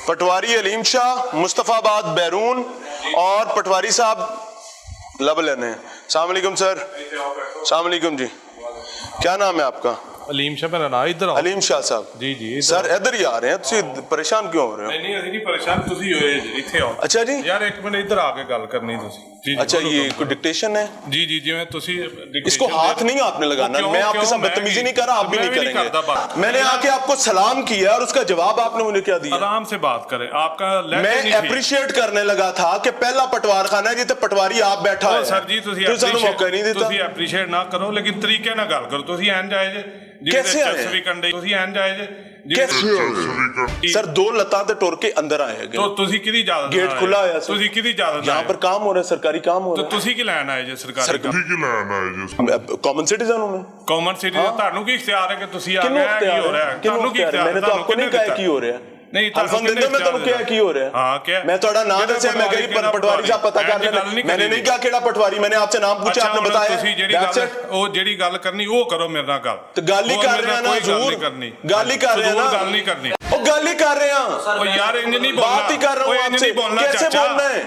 पटवारी अलीम शाह, मुस्तफ़ाबाद बैरून और पटवारी साहब लब लेने हैं। अस्सलाम वालेकुम सर। अस्सलाम वालेकुम जी, क्या नाम है आपका? अलीम शाह मेरा नाम। इधर अलीम शाह साहब। जी जी सर इधर ही आ रहे हैं, ਤੁਸੀਂ परेशान क्यों हो रहे हो? नहीं ਅਸੀਂ नहीं परेशान, ਤੁਸੀਂ ਹੋਏ ਇੱਥੇ ਆਓ। अच्छा जी, यार एक मिनट इधर आके गल करनी ਤੁਸੀਂ। जी अच्छा ये कोई डिक्टेशन है? जी जी जिवें ਤੁਸੀਂ इसको हाथ नहीं आपने लगाना, मैं आपके साथ बदतमीजी नहीं कर रहा, आप भी नहीं करेंगे। मैंने आके आपको सलाम किया और उसका जवाब आपने मुझे क्या दिया? आराम से बात करें, आपका मैं एप्रिशिएट करने लगा था कि पहला पटवार खाना है जिथे पटवारी आप बैठा है। सर जी ਤੁਸੀਂ एप्रीशिएट ना करो, लेकिन तरीके ਨਾਲ ਗੱਲ ਕਰੋ। ਤੁਸੀਂ ਐਂ ਜਾਏ ਜੇ कैसे आए? ਤੁਸੀਂ ਐਂ ਜਾਏ ਜੇ सर 2 लतां ते टुर के अंदर आए तो ਤੁਸੀਂ ਕਿਹਦੀ ਇਜਾਜ਼ਤ गेट खुला है सर। ਤੁਸੀਂ ਕਿਹਦੀ ਇਜਾਜ਼ਤ यहाँ पर काम हो रहा है, सरकारी काम हो तो रहा है। ਤੁਸੀਂ ਕੀ ਲੈਣ ਆਏ ਜੇ ਸਰਕਾਰੀ ਕੰਮ? कॉमन सिटीजन हूं मैं। कॉमन सिटीजन ਤੁਹਾਨੂੰ ਕੀ ਇਖਤਿਆਰ ਹੈ ਕਿ ਤੁਸੀਂ ਆ ਗਏ? ਕੀ ਹੋ ਰਿਹਾ ਹੈ ਤੁਹਾਨੂੰ? ਕੀ ਇਖਤਿयार? मैंने तो आपको नहीं कहा की हो रहा है। नहीं मैं तो क्या की हो रहा है? हाँ क्या? मैं थोड़ा नाम दस्या, मैं कही पटवारी साहब पता कर लेना। मैंने नहीं कहा केड़ा पटवारी, मैंने आपसे नाम पूछा, आपने बताया। ਉਹ ਜਿਹੜੀ ਗੱਲ ਕਰਨੀ ਉਹ ਕਰੋ ਮੇਰੇ ਨਾਲ ਗੱਲ। तो गाल ही कर रहे हैं ना हजूर, गाल ही कर रहे हैं ना, ਗੱਲ ਨਹੀਂ ਕਰਨੀ। ओ गाल ही कर रहे हैं। ओ यार इंज नहीं बोलना, बात ही कर रहा हूं आपसे, कैसे बोलना है?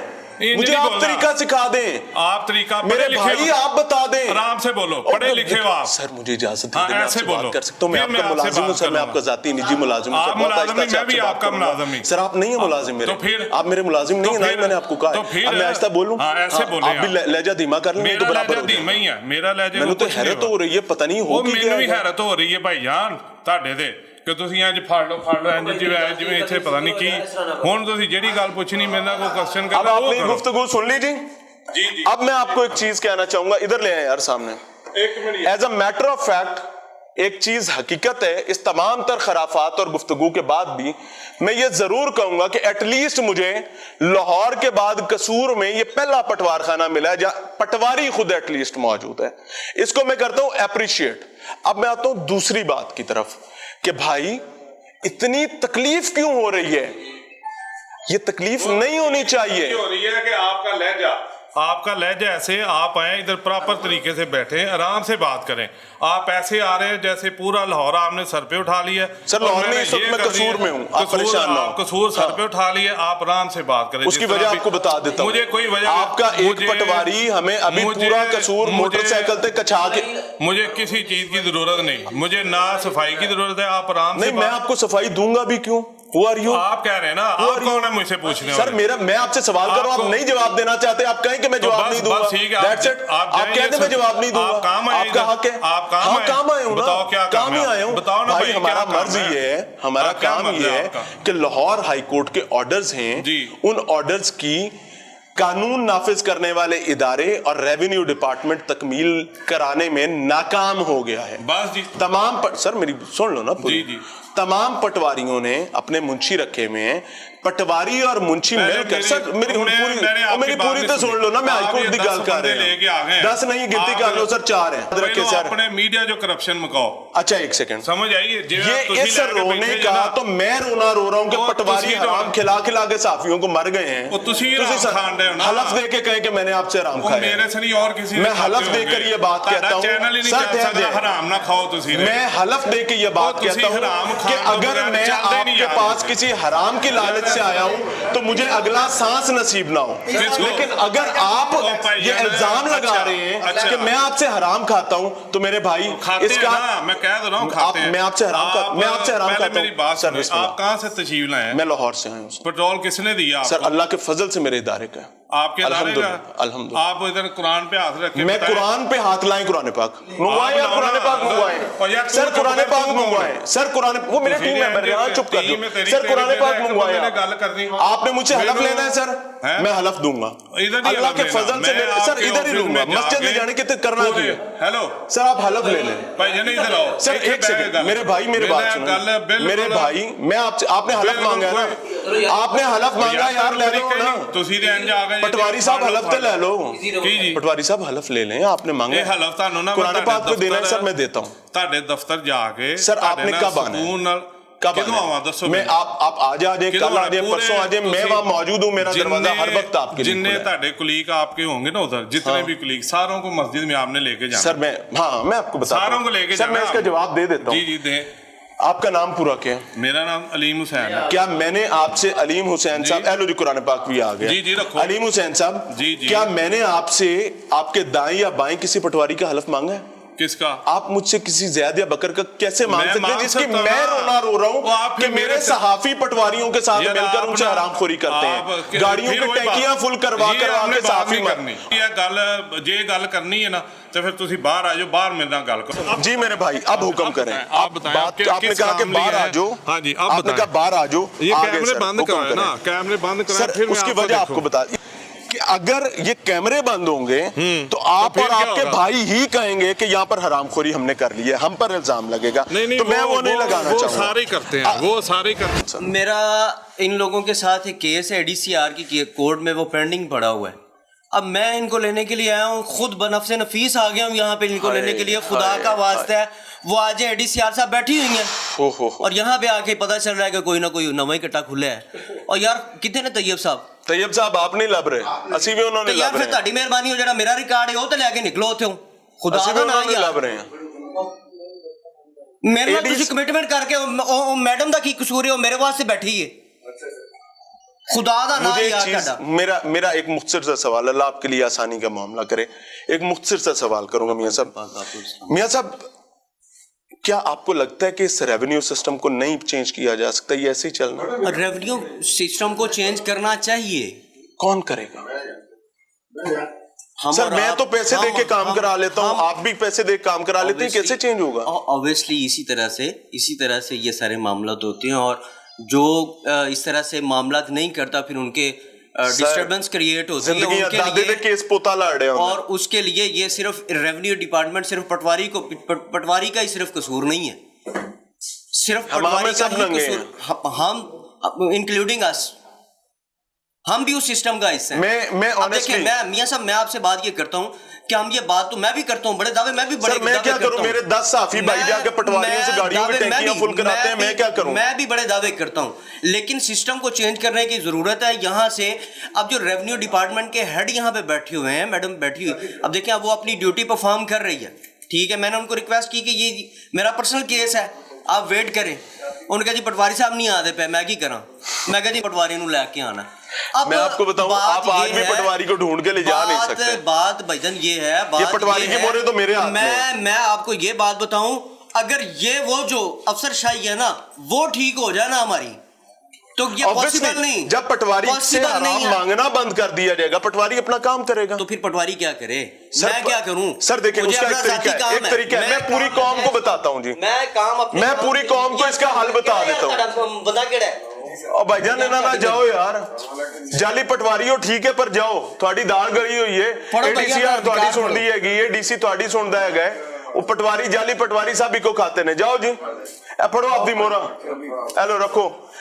मुझे आप तरीका सिखा दें। आप तरीका मेरे भाई आप बता दें। आराम से बोलो, पढ़े लिखे हो आप। सर मुझे इजाजत दीजिए, मैं आपसे बात कर सकता हूं। मैं फिर आपका मुलाजिम हूं सर, मैं आपका जाती निजी मुलाजिम हूं। आप मुलाजिम नहीं, मैं भी आपका मुलाजिम ही। सर आप नहीं है मुलाजिम मेरे। तो फिर आप मेरे मुलाजिम नहीं है ना, मैंने आपको कहा। तो फिर अब मैं आहिस्ता बोलूं? ऐसे बोले आप भी लहजा धीमा कर लें तो बराबर हो धीमा ही है मेरा लहजा। ਮੈਨੂੰ तो हैरत हो रही है, पता नहीं हो ਕੀ ਮੈਨੂੰ ਵੀ हैरत हो रही है भाई जान ਤੁਹਾਡੇ ਤੇ ਕਿ ਤੁਸੀਂ ਅੱਜ ਫੜ ਲਓ ਇੰਜ ਜਿਵੇਂ ਇੱਥੇ ਪਤਾ ਨਹੀਂ ਕੀ। ਹੁਣ ਤੁਸੀਂ ਜਿਹੜੀ ਗੱਲ ਪੁੱਛਣੀ ਮੇਰੇ ਨਾਲ ਕੋਈ ਕੁਐਸਚਨ ਕਰਨਾ अब आपने गुफ्तगू सुन ली जी। जी जी अब मैं आपको एक चीज कहना चाहूंगा, इधर ले आए यार सामने। एक minute, as a matter of fact एक चीज हकीकत है, इस तमाम तर खराफात और गुफ्तगू के बाद भी मैं ये जरूर कहूंगा कि एटलीस्ट मुझे लाहौर के बाद कसूर में ये पहला पटवार खाना मिला है जहां पटवारी खुद एटलीस्ट मौजूद है। इसको मैं करता हूं एप्रिशिएट। अब मैं आता हूं दूसरी बात की तरफ कि भाई इतनी तकलीफ क्यों हो रही है? ये तकलीफ नहीं होनी चाहिए। हो रही है कि आपका लहजा ऐसे, आप आए इधर प्रॉपर तरीके से बैठे आराम से बात करें। आप ऐसे आ रहे हैं जैसे पूरा लाहौर आपने सर पे उठा लिया। सर लाहौर में इस वक्त मैं कसूर में हूं, आप परेशान ना हो। कसूर सर पे उठा लिया, आप आराम से बात करें। उसकी वजह आपको बता देता हूं। मुझे कोई वजह, आपका एक पटवारी हमें अभी पूरा कसूर मोटरसाइकिल से कचा के, मुझे किसी चीज की जरूरत नहीं, मुझे ना सफाई की जरूरत है। आप आराम से, नहीं मैं आपको सफाई दूंगा भी क्यों? Who are you? आप कह रहे हैं ना, आप कौन है मुझसे पूछने? सर मेरा, मैं आपसे सवाल कर रहा हूं, आप नहीं जवाब देना चाहते, आप कहें कि मैं जवाब नहीं दूंगा। That's it. आप कहते मैं जवाब नहीं दूंगा, आपका हक है। आप काम आए हो, बताओ क्या काम ही आए हो। बताओ ना भाई, हमारा मर्ज ये है, हमारा काम ये है कि लाहौर हाई कोर्ट के ऑर्डर्स हैं, उन ऑर्डर्स की कानून नाफिज करने वाले इदारे और रेवेन्यू डिपार्टमेंट तकमील कराने में नाकाम हो गया है। बस जी तमाम सर मेरी सुन लो ना पूरी। जी तमाम पटवारियों ने अपने मुंशी रखे हुए हैं, पटवारी और मुंशी मिलकर। सर मेरी पूरी तो सुन लो ना, मैं हाईकोर्ट की गल कर रहा हूं। 10 नहीं गिनती कर लो सर, 4 हैं। रखे सर अपने मीडिया जो करप्शन मकाओ। अच्छा एक सेकंड समझ आइए, ये इस रोने का तो मैं रोना रो रहा हूं कि पटवारी हराम खिला खिला के साफियों को मर गए हैं। हलफ दे के कहे कि मैंने आपसे हराम खाया। मेरे से नहीं और किसी, मैं हलफ देकर ये बात कहता हूं सर, हराम ना खाओ तुसी। मैं हलफ दे के ये बात कहता हूं कि अगर मैं आपके पास किसी हराम की लालच से आया हूं तो मुझे अगला सांस नसीब ना हो। लेकिन अगर आप ये इल्जाम लगा रहे हैं कि मैं आपसे हराम खाता हूं तो मेरे भाई इसका मैं कह रहा हूं, मैं आपसे हराम खाता हूं। मेरी बात सर, आप कहां से तशरीफ लाए हैं? मैं लाहौर से आया हूं। पेट्रोल किसने दिया? सर अल्लाह के फजल से मेरे इदारे का। आपके अल्हम्दुलिल्लाह। आप इधर कुरान पे हाथ रखे। मैं कुरान पे हाथ लाएं, कुरान पाक मंगवाएं या कुरान पाक मंगवाएं? सर कुरान पाक मंगवाएं। सर कुरान, वो मेरे टीम मेंबर है, चुप कर दो। सर कुरान पाक मंगवाएं। आपने मुझसे हलफ लेना है सर, मैं हलफ दूंगा अल्लाह के फजल से। सर इधर ही दूंगा, मस्जिद में जाने के करना चाहिए। हेलो सर आप हलफ ले लें। इधर आओ सर, एक सेकंड मेरे भाई, मेरी बात सुनो मेरे भाई। मैं आपसे, आपने हलफ मांगा है ना, आपने हलफ मांगा यार, ले लो ना। पटवारी साहब हलफ तो ले लो। पटवारी साहब हलफ ले लें, आपने मांगा हलफ कुरान पाक को देना है सर, मैं देता हूँ। दफ्तर जाके सर आपने कब आना है? मैं आप आज आ जाए, कल आ जाए, परसों आ जाए, मैं वहां मौजूद हूँ। मेरा दरवाजा हर वक्त आपके लिए जितने ताड़े कुलीग आपके होंगे ना उधर, जितने भी कुलीग, सारों को मस्जिद में आपने लेके जाना। सर मैं आपको बता, सारों को लेके सर मैं इसका जवाब दे देता हूँ। जी जी दे। आपका नाम पूरा क्या है? मेरा नाम अलीम हुसैन है। क्या मैंने आपसे अलीम हुसैन साहब, एलो जी कुरान पाक भी आ गया। जी जी रखो। अलीम हुसैन साहब, जी जी। क्या मैंने आपसे आपके दाएं या बाएं किसी पटवारी का हलफ मांगा है? किसका? आप मुझसे किसी ज़ैद या बकर का कैसे मांग मैं सकते हैं मांग जिसकी सकता मैं ना। रोना रो रहा वो हूँ आप कि फिर मेरे मेरे से- सहाफी पटवारियों के साथ यार मिलकर आप उनसे ना- हरामखोरी करते आप हैं, कि- गाड़ियों फिर की वही टैंकियां बात- फुल करवा ये करवा हमने के बात सहाफी नहीं करनी। ये गल जे गल करनी है ना तो फिर तुसी बाहर आ जाओ, बाहर मेरे नाल गल करो। जी मेरे भाई, अब हुक्म करें। आप बताएं, बात आपके आपने किस कहा कि काम लिए बाहर आ हैं? जाओ। हाँ जी, अब आपने बताएं। कहा बाहर आ जाओ। ये आ गए कैमरे सर, बंद हुक्म कराए ना, करें। कैमरे बंद कराए, सर फिर मैं उसकी आपको वजह देखूं। आपको बता कि अगर ये कैमरे बंद होंगे तो आप फिर और क्या आपके होगा? भाई ही कहेंगे कि यहाँ पर हरामखोरी हमने कर ली है, हम पर इल्जाम लगेगा। नहीं तो मैं वो नहीं लगाना वो चाहूंगा। सारे करते हैं, वो सारे करते हैं। मेरा इन लोगों के साथ एक केस है डीसीआर की कोर्ट में, वो पेंडिंग पड़ा हुआ है। अब मैं इनको लेने के लिए आया हूँ, खुद बनफ्से नफीस आ गया हूँ यहाँ पे इनको लेने के लिए। खुदा का वास्ता है, वो आज डीसीआर साहब बैठी हुई हैं हो। और यहाँ पे आके पता चल रहा है कि कोई ना कोई नवा ही कट्टा खुला है। और यार कितने ने तैयब साहब, तैयब साहब आप नहीं लब रहे, असी भी तो उन्होंने यार लब फिर रहे ਤੁਹਾਡੀ ਮਿਹਰਬਾਨੀ ਹੋ ਜਿਹੜਾ ਮੇਰਾ ਰਿਕਾਰਡ ਹੈ ਉਹ ਤੇ ਲੈ ਕੇ ਨਿਕਲੋ ਉੱਥੋਂ। ਖੁਦਾ असी भी ਦਾ ਨਾਮ उन्होंने ਯਾਰ, लब रहे हैं। ਮੇਰੇ ਨਾਲ ADC ਤੁਸੀਂ ਕਮਿਟਮੈਂਟ ਕਰਕੇ ਉਹ ਮੈਡਮ ਦਾ ਕੀ ਕਸੂਰ ਹੈ, ਉਹ ਮੇਰੇ ਵਾਸਤੇ ਬੈਠੀ ਹੈ। खुदा दा नाम मुझे एक यार चीज, ਤੁਹਾਡਾ। मेरा एक मुख्तसर सा सवाल, अल्लाह आपके लिए आसानी का मामला करे। एक मुख्तसर सा सवाल करूंगा मियां साहब। मियां साहब, क्या आपको लगता है कि इस रेवेन्यू सिस्टम को नहीं चेंज किया जा सकता? ये ऐसे ही चलना? रेवेन्यू सिस्टम को चेंज करना चाहिए। कौन करेगा? हम सर और मैं आप- तो पैसे दे के काम हम- करा लेता हूँ, हम- आप भी पैसे दे के काम करा लेते हैं, कैसे चेंज होगा? ऑब्वियसली इसी तरह से ये सारे मामला होते हैं, और जो इस तरह से मामला नहीं करता फिर उनके डिस्टर्बेंस क्रिएट होती है जिंदगी उनके दादे दे लिए। केस पोता लड़ रहे और उसके लिए ये सिर्फ रेवेन्यू डिपार्टमेंट, सिर्फ पटवारी का ही सिर्फ कसूर नहीं है, सिर्फ हमारे पटवारी का सब ही नंगे कसूर। हम इंक्लूडिंग अस, हम भी उस सिस्टम का हिस्सा हैं। मैं अब honestly- देखिए, मैं मियां साहब मैं आपसे बात ये करता हूँ कि हम ये बात तो मैं भी करता हूँ, बड़े दावे मैं भी बड़े सर मैं दावे क्या करता करूं? हूं। मेरे 10 साफी भाई जाके पटवारियों से गाड़ियों की टैंकियां फुल कराते हैं, मैं क्या करूं? मैं भी बड़े दावे करता हूँ, लेकिन सिस्टम को चेंज करने की जरूरत है। यहाँ से अब जो रेवेन्यू डिपार्टमेंट के हेड यहाँ पे बैठे हुए हैं, मैडम बैठी हुई, अब देखें अब वो अपनी ड्यूटी परफॉर्म कर रही है, ठीक है। मैंने उनको रिक्वेस्ट की कि ये मेरा पर्सनल केस है, आप वेट करें। उन्होंने कहा जी पटवारी साहब नहीं आते पे, मैं की करा? मैं कहा जी पटवारी नूं लैके आना। अब मैं आपको बताऊं, आप आज भी पटवारी को ढूंढ के ले जा नहीं सकते। बात भाईजान ये है, ये पटवारी के मोहरे तो मेरे हाथ में है। मैं आपको ये बात बताऊं, अगर ये वो जो अफसरशाही है ना वो ठीक हो जाए ना हमारी, तो ये पॉसिबल नहीं। जब पटवारी से Possible हराम नहीं है। मांगना बंद कर दिया जाएगा, पटवारी अपना काम करेगा। तो फिर पटवारी क्या करे? सर, मैं क्या करूं? सर देखिए, मुझे उसका अपना एक तरीका ज़ाती है, काम एक तरीका है। मैं पूरी काम कौम को बताता हूं जी, मैं काम अपने मैं काम पूरी से- कौम को इसका हल बता देता हूं। बंदा केड़ा है? और भाईजान ना जाओ यार, जाली पटवारी हो ठीक है, पर जाओ थोड़ी दाल गली हुई है, पढ़ो भैया, एडीसीआर अपना थोड़ी अधिकार सुनदी हैगी, ये डीसी थोड़ी सुनदा हैगा, वो पटवारी जाली पटवारी साहब ही को खाते ने। जाओ जी, ए पढ़ो आपदी मोहरा, हेलो रखो।